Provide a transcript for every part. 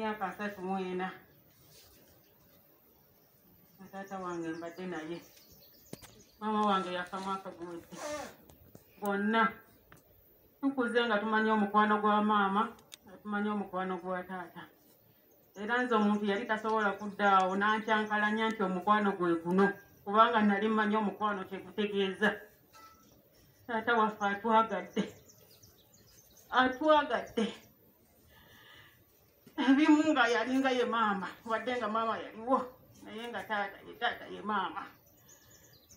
emyaka 34 taata wange mbadde naye. Maama wange yafa mwaka guwedde. Bonna tukuze nga tumanyi omukwano gwa maama, tumanyi omukwano gwa taata. Era nze omuntu yali tasobola kuddaawo n'ankyankalanya nti omukwano gwe guno, kubanga nali mmanyi omukwano kyekutegeeza. Taata waffe atwagadde ebimu nga yalinga ye maama, wadde nga maama yaliwo naye nga taata ye maama.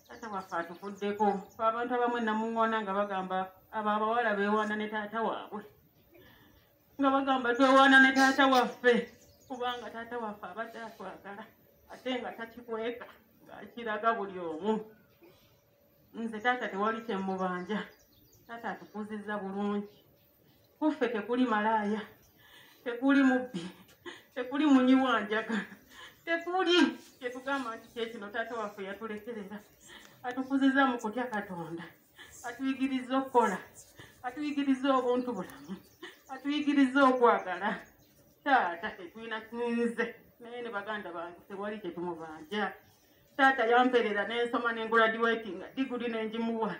Taata waffe atufuddeko. Abantu abamu namuŋŋoona nga bagamba abo abawala beewaana ne taata waabwe, nga bagamba twewaana ne taata waffe, kubanga taata waffe abadde atwagala ate nga takikweka ng'akiraga buli omu. Nze taata tewali kyemmubanja. Taata atukuzizza bulungi. Kuffe tekuli malaaya, tekuli mubbi, tekuli munyiwanjaga, tekuli kyetugamba nti kyekino taata waffe yatulekerera. Atukuzizza mu kutya Katonda, atuyigiriza okukola, atuyigiriza obuntu bulamu, atuyigiriza okwagala. Taata tetulina kinze naye ne baganda bange tewali kyetumubanja. Taata yamperera n'ensoma n'enguladuwetinga diguli n'enjimuwa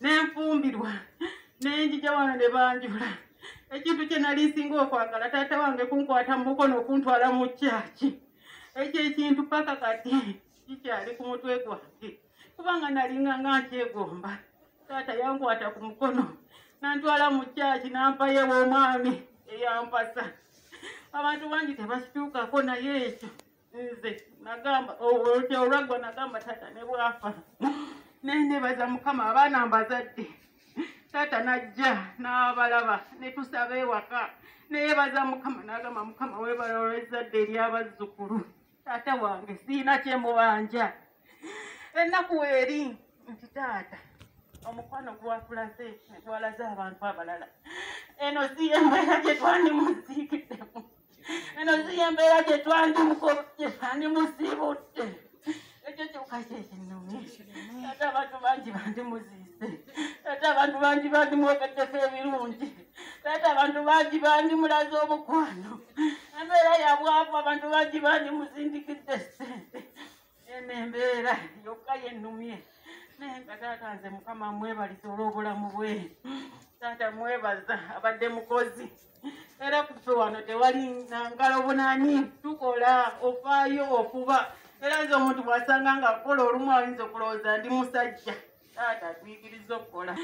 n'enfumbirwa n'enjija wano ne banjula. Ekintu kye nali nsinga okwagala taata wange kunkwata mu mukono okuntwala mu kyaki. Ekyo ekintu paka kati kikyali ku mutwe gwange, kubanga nalinga nga nkyegomba. Taata yankwata ku mukono n'antwala mu kyaki n'ampayo omwami eyampasa. Abantu bangi tebakituukako naye ekyo nze nagamba olwaggwa nagamba taata ne bwafa nenebaza Mukama abaana mbazadde. Taata najja n'abalaba ne tusaba ewaka neyebaza Mukama n'agamba Mukama weebala olw'ezzadde ery'abazzukulu. Taata wange siina kyemubanja. Ennaku weeri nti taata omukwano gwatulaze ne gwalaze abantu abalala. Eno si embeera gye twandimuziikiddemu, eno si embeera gye twandimusiibudde. Ekyo kyokka kyekinnumye. Taata abantu bangi bandimuziise, taata abantu bangi bandimwogeddeko ebirungi, taata abantu bangi bandimulaze omukwano. Embeera yabwavu abantu bangi bandimuzindikidde ssente. Eno embeera yokka yennumye. Naye nga taata nze Mukama mwebaliza olw'obulamu bwe. Taata mwebaza, abadde mukozi. Era kuffe wano tewali nangalo bunani, tukola, ofaayo, ofuba. Era nze omuntu bw'asanga nga akola olumu ayinza okulowooza ndi musajja. Taata atuyigiriza okukola.